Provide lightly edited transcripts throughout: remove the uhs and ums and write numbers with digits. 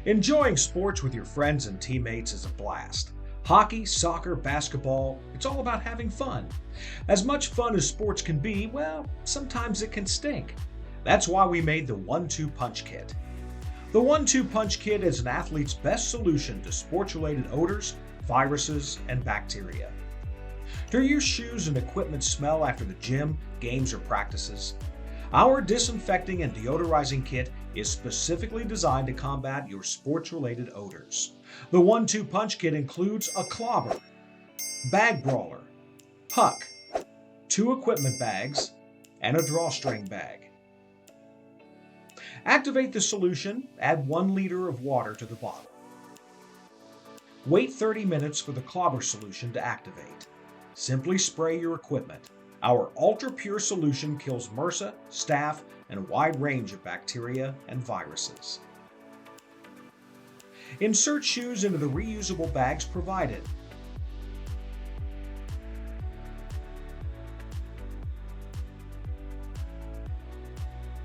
Enjoying sports with your friends and teammates is a blast. Hockey, soccer, basketball, it's all about having fun. As much fun as sports can be, well, sometimes it can stink. That's why we made the 1-2 Punch Kit. The 1-2 Punch Kit is an athlete's best solution to sports-related odors, viruses, and bacteria. Do your shoes and equipment smell after the gym, games, or practices? Our disinfecting and deodorizing kit is specifically designed to combat your sports-related odors. The 1-2 Punch Kit includes a clobber, bag brawler, puck, 2 equipment bags, and a drawstring bag. Activate the solution, add 1 liter of water to the bottle. Wait 30 minutes for the clobber solution to activate. Simply spray your equipment. Our ultra-pure solution kills MRSA, staph, and a wide range of bacteria and viruses. Insert shoes into the reusable bags provided.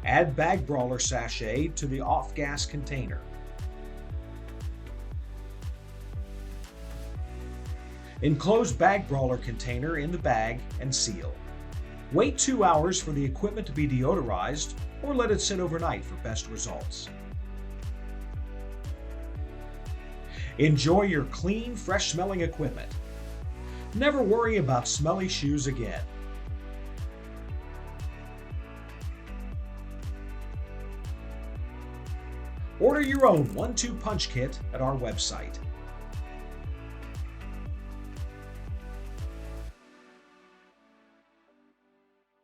Add bag brawler sachet to the off-gas container. Enclose bag brawler container in the bag and seal. Wait 2 hours for the equipment to be deodorized or let it sit overnight for best results. Enjoy your clean, fresh-smelling equipment. Never worry about smelly shoes again. Order your own 1-2 Punch Kit at our website,